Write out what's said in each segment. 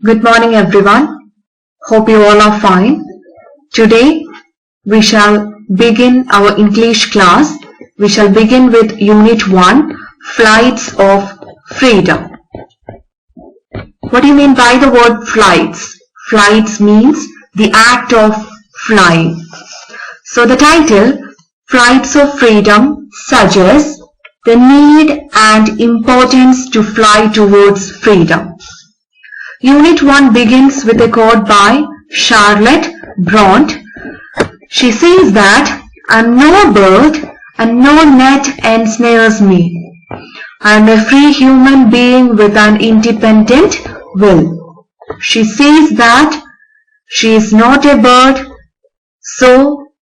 Good morning everyone. Hope you all are fine. Today we shall begin our English class. We shall begin with Unit 1, Flights of Freedom. What do you mean by the word flights? Flights means the act of flying. So the title, Flights of Freedom, suggests the need and importance to fly towards freedom. Unit 1 begins with a quote by Charlotte Bronte. She says that, "I'm no bird and no net ensnares me. I'm a free human being with an independent will." She says that she is not a bird, so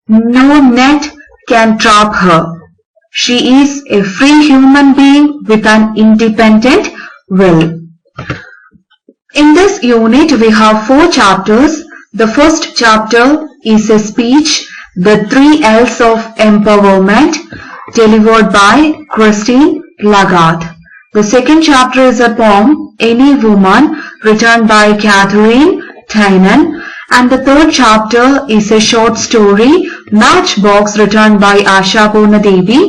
no net can trap her. She is a free human being with an independent will. In this unit, we have 4 chapters. The first chapter is a speech, The 3 L's of Empowerment, delivered by Christine Lagarde. The second chapter is a poem, Any Woman, written by Catherine Tynan. And the third chapter is a short story, Matchbox, written by Asha Purna Devi.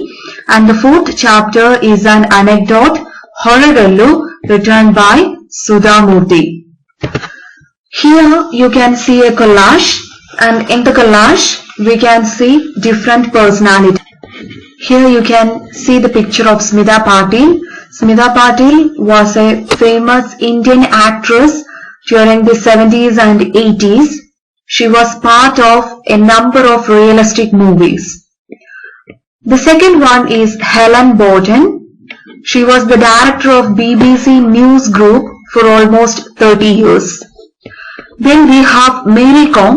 And the fourth chapter is an anecdote, Horrorellu, written by Sudha Murthy. Here you can see a collage, and in the collage we can see different personalities. Here you can see the picture of Smita Patil. Smita Patil was a famous Indian actress during the 70s and 80s. She was part of a number of realistic movies. The second one is Helen Bourton. She was the director of BBC News Group for almost 30 years. Then we have Mary Kom.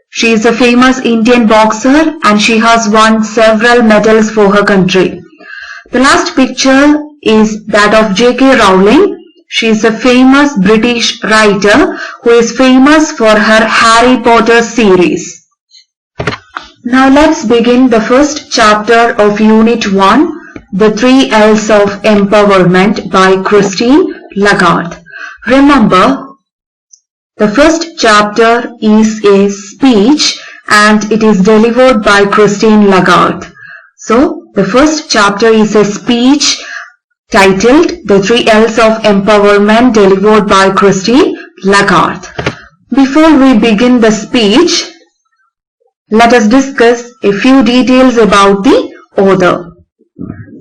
She is a famous Indian boxer and she has won several medals for her country. The last picture is that of J.K. Rowling. She is a famous British writer who is famous for her Harry Potter series. Now let's begin the first chapter of Unit 1, The 3 L's of Empowerment by Christine Lagarde. Remember, the first chapter is a speech and it is delivered by Christine Lagarde. So, the first chapter is a speech titled The 3 L's of Empowerment, delivered by Christine Lagarde. Before we begin the speech, let us discuss a few details about the author.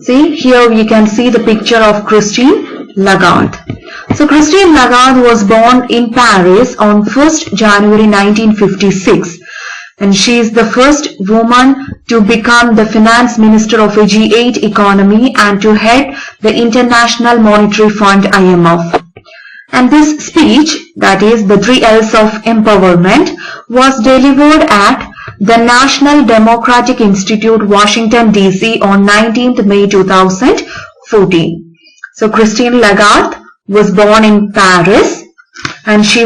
See, here we can see the picture of Christine Lagarde. So Christine Lagarde was born in Paris on 1st January 1956, and she is the first woman to become the finance minister of a G8 economy and to head the International Monetary Fund IMF. And this speech, that is the 3 L's of Empowerment, was delivered at the National Democratic Institute, Washington, D.C. on 19th May 2014. So Christine Lagarde was born in Paris and she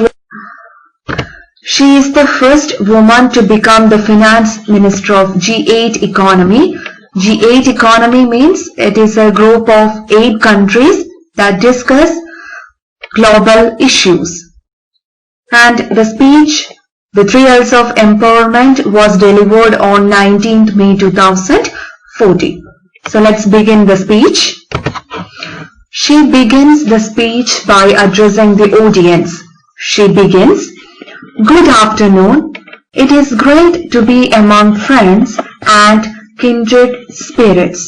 is the first woman to become the finance minister of G8 economy. G8 economy means it is a group of 8 countries that discuss global issues. And the speech, The 3 L's of Empowerment, was delivered on 19th May 2014. So let's begin the speech. She begins the speech by addressing the audience. She begins, "Good afternoon. It is great to be among friends and kindred spirits."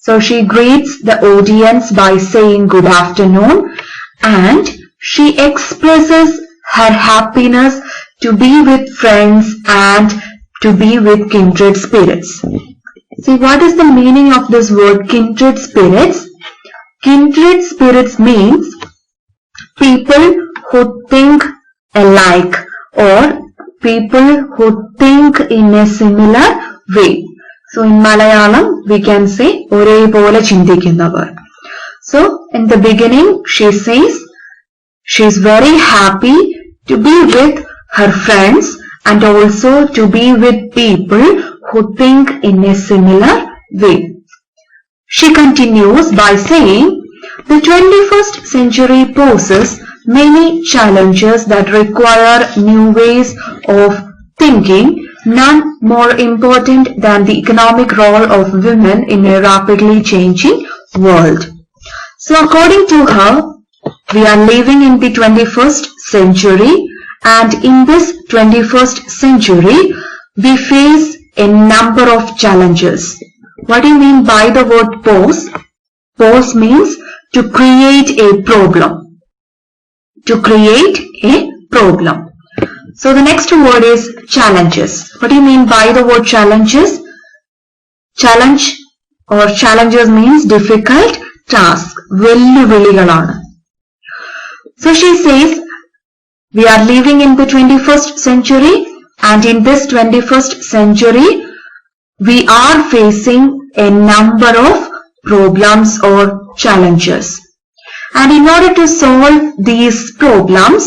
So she greets the audience by saying good afternoon, and she expresses her happiness to be with friends and to be with kindred spirits. See, what is the meaning of this word kindred spirits? Kindred spirits means people who think alike or people who think in a similar way. So in Malayalam we can say Ore pole chindikunnavar. So in the beginning she says she is very happy to be with her friends and also to be with people who think in a similar way. She continues by saying, "The 21st century poses many challenges that require new ways of thinking, none more important than the economic role of women in a rapidly changing world. So according to her, we are living in the 21st century, and in this 21st century, we face a number of challenges. What do you mean by the word pose? Pose means to create a problem. To create a problem. So the next word is challenges. What do you mean by the word challenges? Challenge or challenges means difficult task. വെല്ലുവിളികളാണ്. So she says, we are living in the 21st century, and in this 21st century, we are facing a number of problems or challenges. And in order to solve these problems,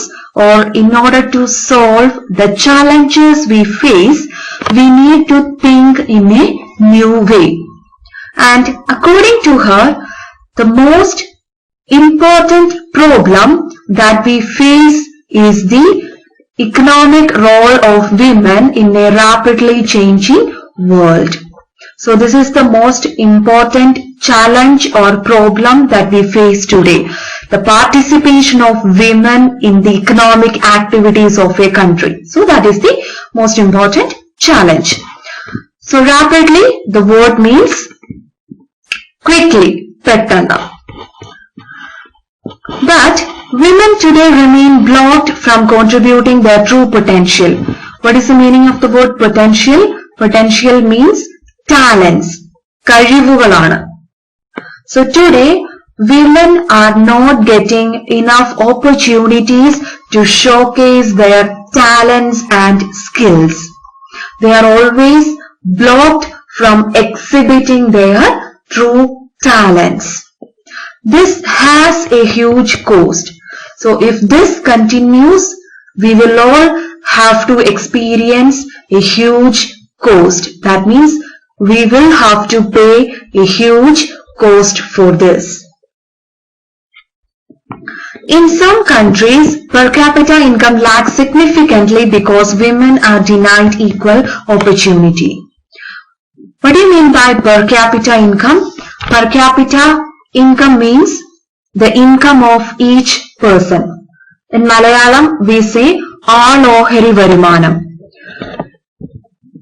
or in order to solve the challenges we face, we need to think in a new way. And according to her, the most important problem that we face is the economic role of women in a rapidly changing world. So this is the most important challenge or problem that we face today. The participation of women in the economic activities of a country. So that is the most important challenge. So rapidly, the word means quickly, pettanda. But women today remain blocked from contributing their true potential. What is the meaning of the word potential? Potential means talents, കഴിവുകളാണ്. So today, women are not getting enough opportunities to showcase their talents and skills. They are always blocked from exhibiting their true talents. This has a huge cost. So if this continues, we will all have to experience a huge cost. That means we will have to pay a huge cost for this. In some countries, per capita income lags significantly because women are denied equal opportunity. What do you mean by per capita income? Per capita income means the income of each person. In Malayalam, we say Aalahari Varimanam.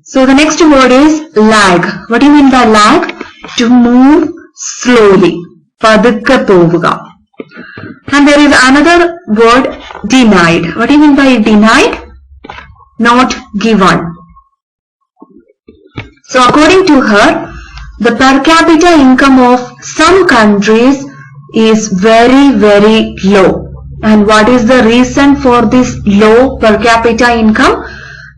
So the next word is lag. What do you mean by lag? To move slowly. Padukka povuga. And there is another word, denied. What do you mean by denied? Not given. So according to her, the per capita income of some countries is very, very low. And what is the reason for this low per capita income?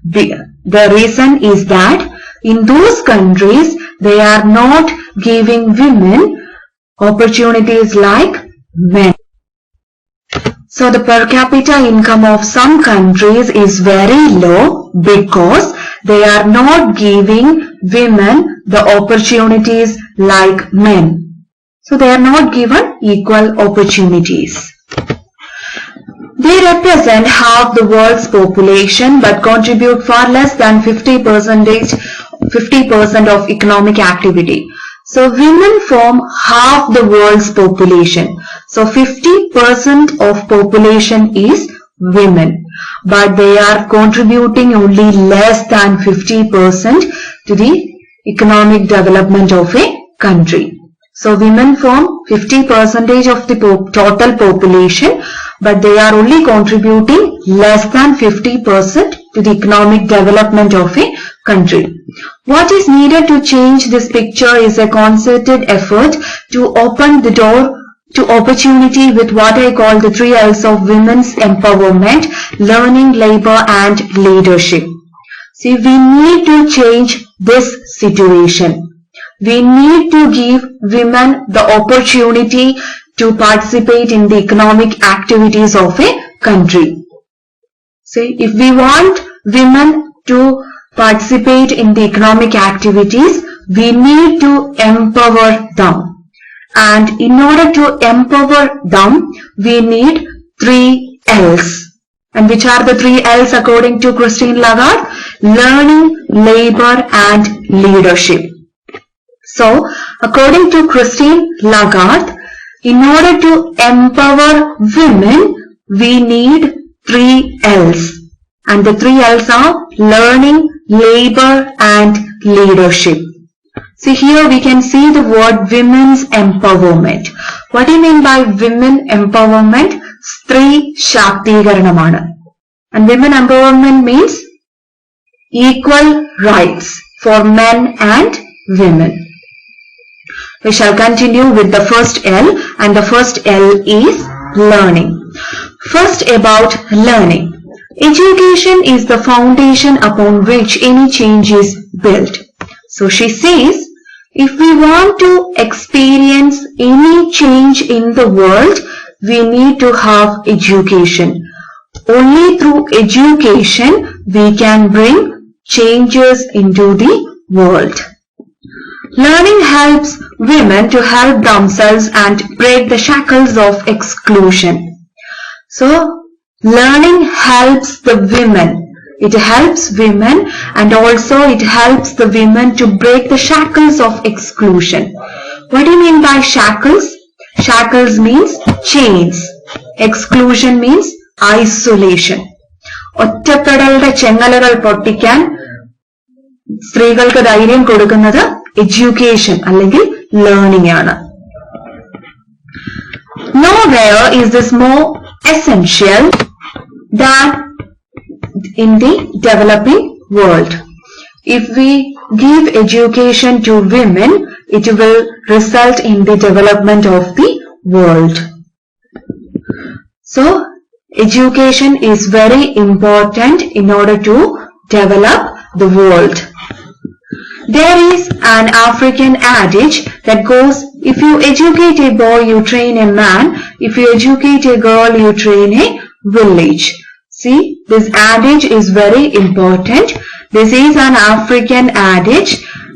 The reason is that in those countries, they are not giving women opportunities like men. So the per capita income of some countries is very low because they are not giving women the opportunities like men. So they are not given equal opportunities. They represent half the world's population but contribute far less than 50% of economic activity. So women form half the world's population. So 50% of population is women, but they are contributing only less than 50% to the economic development of a country. So women form 50% of the total population, but they are only contributing less than 50% to the economic development of a country. What is needed to change this picture is a concerted effort to open the door to opportunity with what I call the 3 L's of women's empowerment, learning, labor and leadership. See, we need to change this situation. We need to give women the opportunity to participate in the economic activities of a country. See, if we want women to participate in the economic activities, we need to empower them. And in order to empower them, we need 3 L's. And which are the 3 L's according to Christine Lagarde? Learning, labor and leadership. So, according to Christine Lagarde, in order to empower women, we need 3 L's. And the 3 L's are learning, labor and leadership. So here we can see the word women's empowerment. What do you mean by women empowerment? Stree Shaktikaranamana. And women empowerment means equal rights for men and women. We shall continue with the first L, and the first L is learning. First, about learning. Education is the foundation upon which any change is built. So she says, if we want to experience any change in the world, we need to have education. Only through education we can bring changes into the world. Learning helps women to help themselves and break the shackles of exclusion. So, learning helps the women. It helps women and also it helps the women to break the shackles of exclusion. What do you mean by shackles? Shackles means chains. Exclusion means isolation. ഒറ്റപ്പെടലുടെ ചെങ്ങലകൾ പൊട്ടിക്കാൻ സ്ത്രീകൾക്ക് ധൈര്യം കൊടുക്കുന്നത് education അല്ലെങ്കിൽ learning ആണ്. Nowhere is this more essential than in the developing world. If we give education to women, it will result in the development of the world. So, education is very important in order to develop the world. There is an African adage that goes, if you educate a boy, you train a man. If you educate a girl, you train a village. See, this adage is very important. This is an African adage,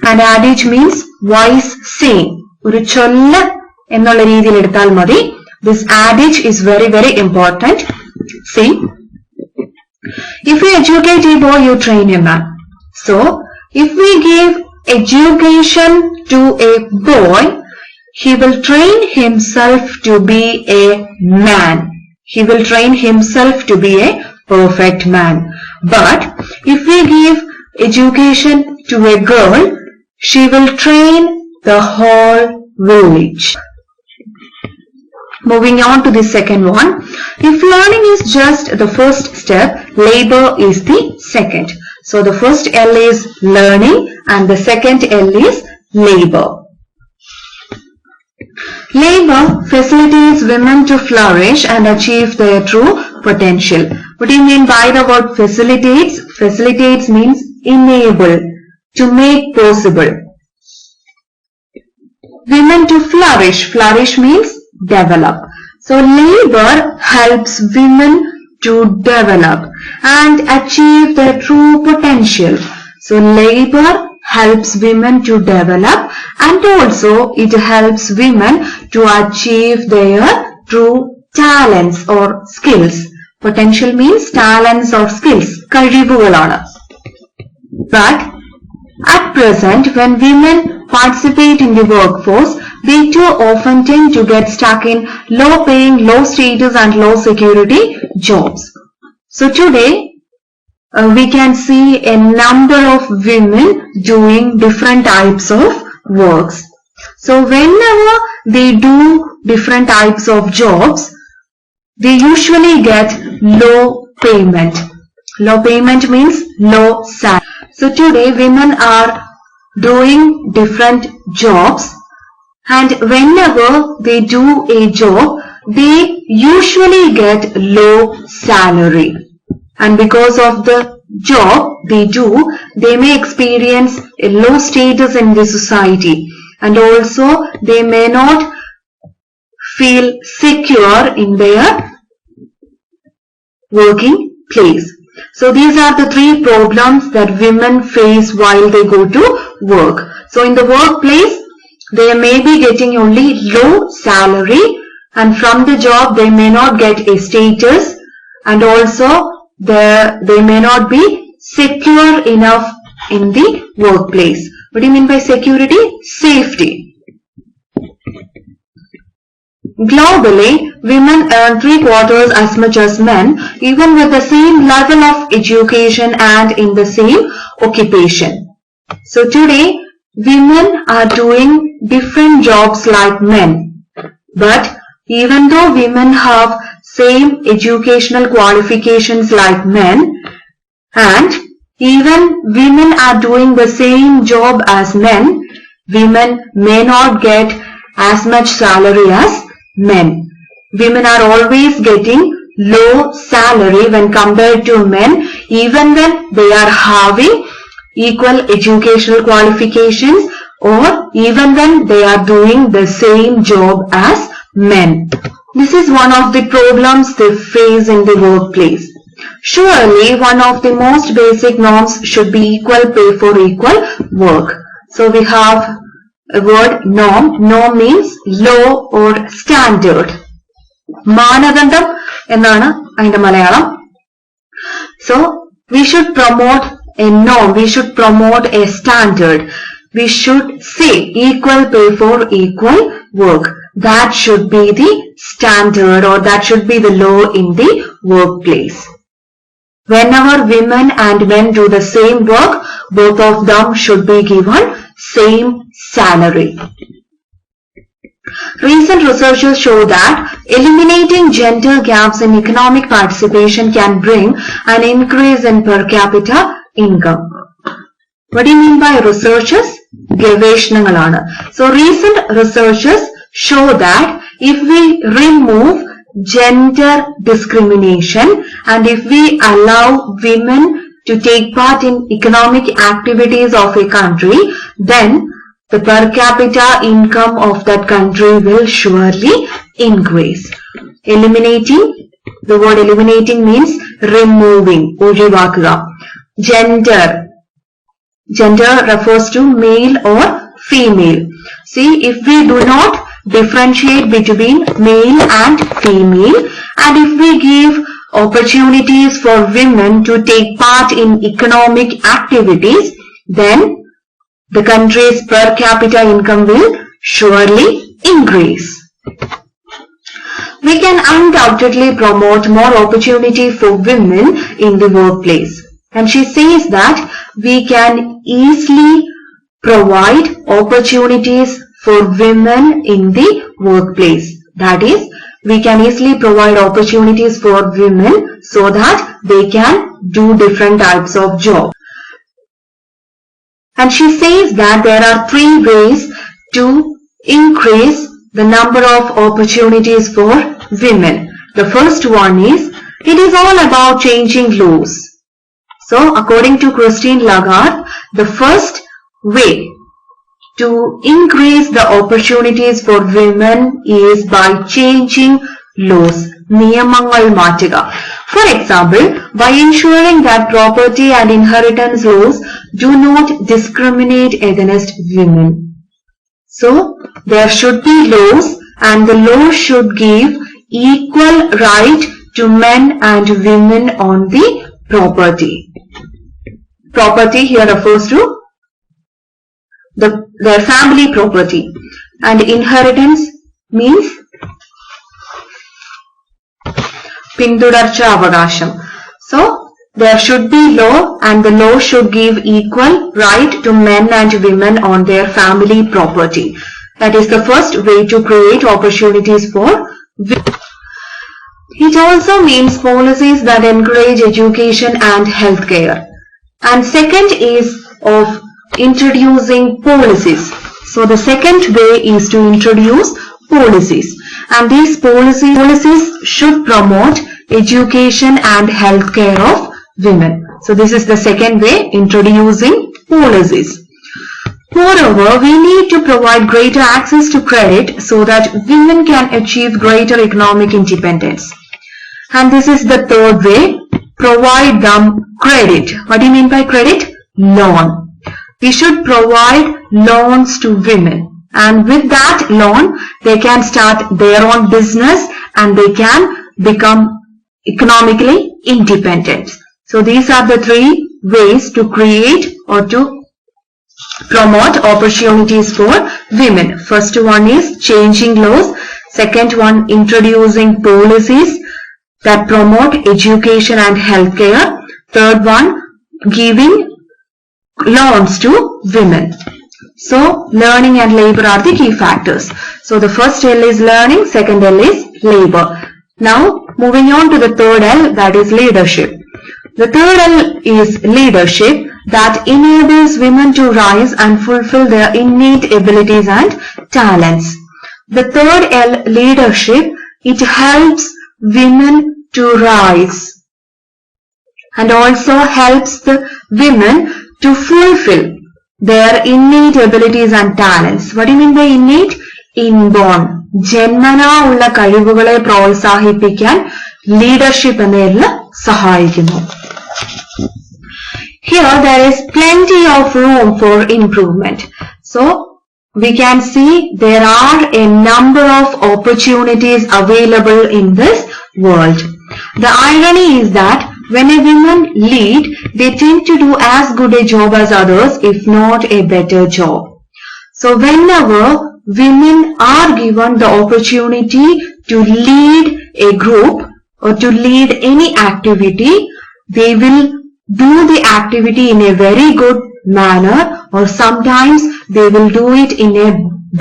and adage means wise saying. ഒരു ചൊല്ല് എന്നുള്ള രീതിയിൽ എടുത്താൽ മതി. This adage is very, very important. See, if you educate a boy, you train a man. So, if we give education to a boy, he will train himself to be a man. He will train himself to be a perfect man. But if we give education to a girl, she will train the whole village. Moving on to the second one. If learning is just the first step, labor is the second. So the first L is learning and the second L is labor. Labor facilitates women to flourish and achieve their true potential. What do you mean by the word facilitates? Facilitates means enable, to make possible. Women to flourish. Flourish means develop. So labor helps women to develop and achieve their true potential. So labor helps women to develop and also it helps women to achieve their true talents or skills. Potential means talents or skills. കഴിവുകളാണ്. But at present, when women participate in the workforce, they too often tend to get stuck in low-paying, low-status and low-security jobs. So today, we can see a number of women doing different types of works. So whenever they do different types of jobs, they usually get low payment. Low payment means low salary. So today women are doing different jobs and whenever they do a job, they usually get low salary. And because of the job they do, they may experience a low status in the society and also they may not feel secure in their working place. So these are the 3 problems that women face while they go to work. So in the workplace, they may be getting only low salary and from the job they may not get a status and also they may not be secure enough in the workplace. What do you mean by security? Safety. Globally, women earn 3/4 as much as men, even with the same level of education and in the same occupation. So today, women are doing different jobs like men. But even though women have same educational qualifications like men, and even women are doing the same job as men, women may not get as much salary as men. Women are always getting low salary when compared to men, even when they are having equal educational qualifications or even when they are doing the same job as men. This is one of the problems they face in the workplace. Surely, one of the most basic norms should be equal pay for equal work. So we have a word norm. Norm means law or standard. Managandam ennaanu ayinte Malayalam. So we should promote a norm. We should promote a standard. We should say equal pay for equal work. That should be the standard, or that should be the law in the workplace. Whenever women and men do the same work, both of them should be given same salary. Recent researchers show that eliminating gender gaps in economic participation can bring an increase in per capita income. What do you mean by researchers? ഗവേഷണങ്ങളാണ്. So recent researchers show that if we remove gender discrimination and if we allow women to take part in economic activities of a country, then the per capita income of that country will surely increase. Eliminating, the word eliminating means removing, ഒഴിവാക്കുക. Gender refers to male or female. See, if we do not differentiate between male and female, and if we give opportunities for women to take part in economic activities, then the country's per capita income will surely increase. We can undoubtedly promote more opportunity for women in the workplace. And she says that we can easily provide opportunities for women in the workplace. That is, we can easily provide opportunities for women so that they can do different types of jobs. And she says that there are 3 ways to increase the number of opportunities for women. The first one is, it is all about changing laws. So, according to Christine Lagarde, the first way to increase the opportunities for women is by changing laws. നിയമങ്ങൾ മാറ്റുക. For example, by ensuring that property and inheritance laws do not discriminate against women. So, there should be laws, and the law should give equal right to men and women on the property. Property here refers to their family property, and inheritance means pintudarcha avakasham. So there should be law, and the law should give equal right to men and women on their family property. That is the first way to create opportunities for women. It also means policies that encourage education and healthcare. And second is of introducing policies. So the second way is to introduce policies. And these policies should promote education and healthcare of women. So this is the second way, introducing policies. Moreover, we need to provide greater access to credit so that women can achieve greater economic independence. And this is the third way, provide them credit. What do you mean by credit? Loan. We should provide loans to women, and with that loan they can start their own business and they can become economically independent. So these are the three ways to create or to promote opportunities for women. First one is changing laws. Second one, introducing policies that promote education and healthcare. Third one, giving loans to women. So learning and labor are the key factors. So the first L is learning, second L is labor. Now moving on to the third L, that is leadership. The third L is leadership, that enables women to rise and fulfill their innate abilities and talents. The third L, leadership, it helps women to rise and also helps the women to fulfill their innate abilities and talents. What do you mean by innate? Inborn. ജന്മനാ ഉള്ള കഴിവുകളെ പ്രോത്സാഹിപ്പിക്കാൻ leadership എന്നതിൽ സഹായിക്കുന്നു. Here there is plenty of room for improvement. So we can see there are a number of opportunities available in this world. The irony is that when a woman lead, they tend to do as good a job as others, if not a better job. So whenever women are given the opportunity to lead a group or to lead any activity, they will do the activity in a very good manner, or sometimes they will do it in a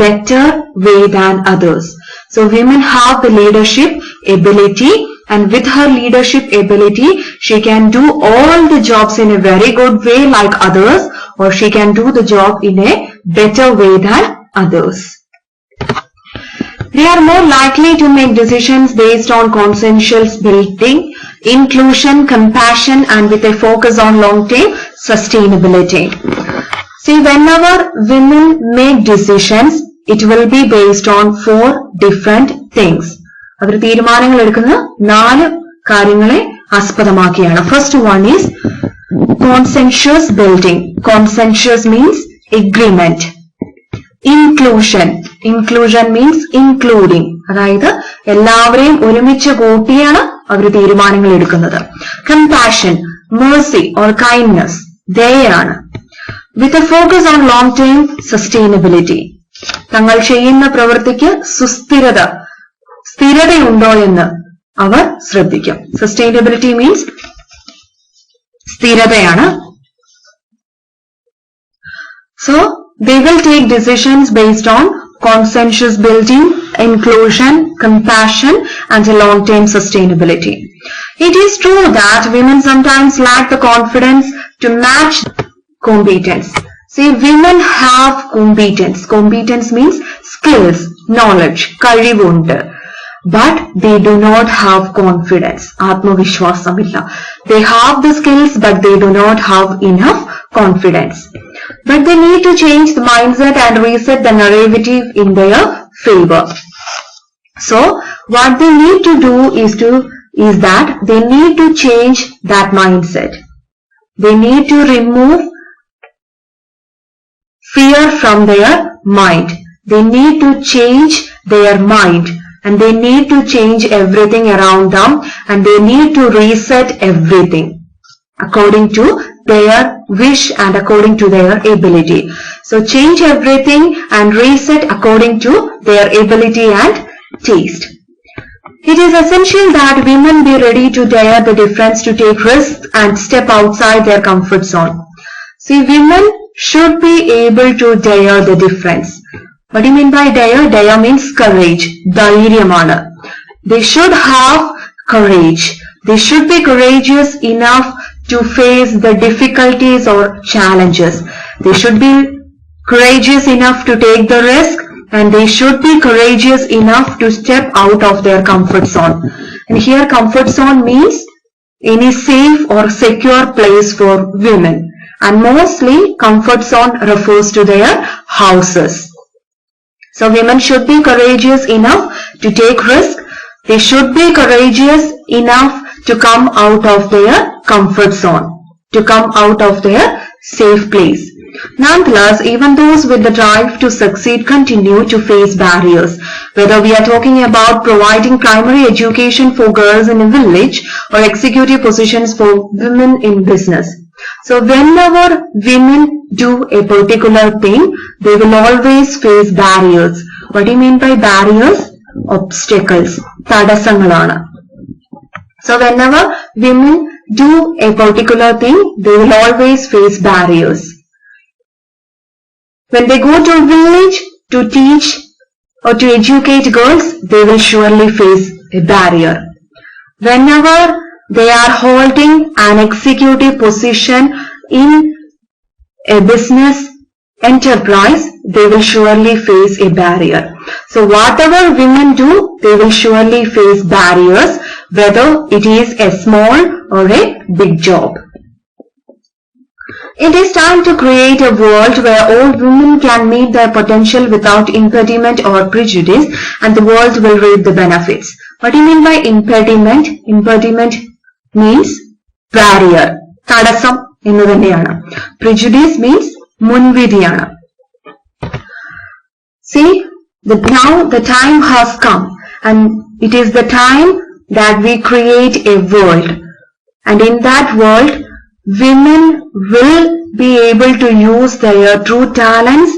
better way than others. So women have the leadership ability, and with her leadership ability, she can do all the jobs in a very good way like others, or she can do the job in a better way than others. They are more likely to make decisions based on consensus building, inclusion, compassion, and with a focus on long-term sustainability. See, whenever women make decisions, it will be based on 4 different things. അവർ തീരുമാനങ്ങൾ എടുക്കുന്ന 4 കാര്യങ്ങളെ ആസ്പദമാക്കിയാണ്. First one is consensus building. Consensus means agreement. Inclusion. Inclusion means including. അതായത് എല്ലാവരെയും ഒരുമിച്ച് കൂട്ടിയാണ് അവർ തീരുമാനങ്ങൾ എടുക്കുന്നത്. Compassion, mercy or kindness, ദയയാണ്. With a focus on long-term sustainability. തങ്ങൾ ചെയ്യുന്ന പ്രവൃത്തിക്ക് സ്ഥിരതയുണ്ടോ എന്ന് അവർ ശ്രദ്ധിക്കും. Sustainability means സ്ഥിരതയാണ്. So they will take decisions based on consensus building, inclusion, compassion, and a long-term sustainability. It is true that women sometimes lack the confidence to match competence. See, women have competence. Competence means skills, knowledge, കഴിവുണ്ട്. But they do not have confidence. ആത്മവിശ്വാസമില്ല. They have the skills, but they do not have enough confidence. But they need to change the mindset and reset the narrative in their favor. So what they need to do is that they need to change that mindset. They need to remove fear from their mind. They need to change their mind, and they need to change everything around them, and they need to reset everything according to their wish and according to their ability. So change everything and reset according to their ability and taste. It is essential that women be ready to dare the difference, to take risks and step outside their comfort zone. See, women should be able to dare the difference. What do you mean by dare? Dare means courage. ധൈര്യമാണ്. They should have courage. They should be courageous enough to face the difficulties or challenges. They should be courageous enough to take the risk, and they should be courageous enough to step out of their comfort zone. And here comfort zone means any safe or secure place for women. And mostly comfort zone refers to their houses. So women should be courageous enough to take risk. They should be courageous enough to come out of their comfort zone, to come out of their safe place. Nonetheless, even those with the drive to succeed continue to face barriers. Whether we are talking about providing primary education for girls in a village or executive positions for women in business. So whenever women do a particular thing, they will always face barriers. What do you mean by barriers? Obstacles. Tadasangalana. So whenever women do a particular thing, they will always face barriers. When they go to a village to teach or to educate girls, they will surely face a barrier. Whenever they are holding an executive position in a business enterprise, they will surely face a barrier. So whatever women do, they will surely face barriers, whether it is a small or a big job. It is time to create a world where all women can meet their potential without impediment or prejudice, and the world will reap the benefits. What do you mean by impediment? Impediment means barrier. Tadasam ennu thaneyana. Prejudice means munvidiyana. See, now the time has come, and it is the time that we create a world, and in that world women will be able to use their true talents,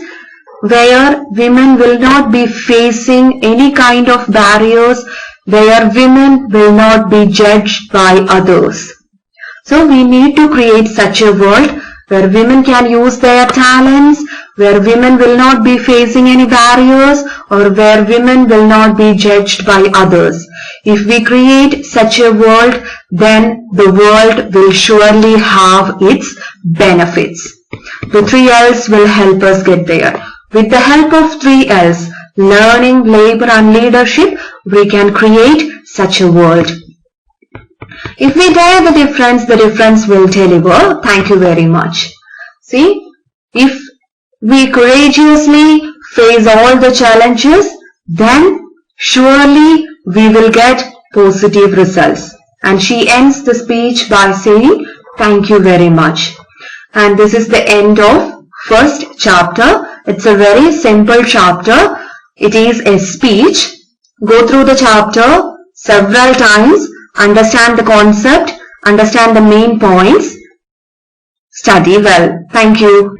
where women will not be facing any kind of barriers, where women will not be judged by others. So we need to create such a world where women can use their talents, where women will not be facing any barriers, or where women will not be judged by others. If we create such a world, then the world will surely have its benefits. The 3 L's will help us get there. With the help of 3 L's, learning, labor and leadership, we can create such a world. If we dare the difference will deliver. Thank you very much. See, if we courageously face all the challenges, then surely we will get positive results. And she ends the speech by saying, thank you very much. And this is the end of first chapter. It's a very simple chapter. It is a speech. Go through the chapter several times, understand the concept, understand the main points, study well. Thank you.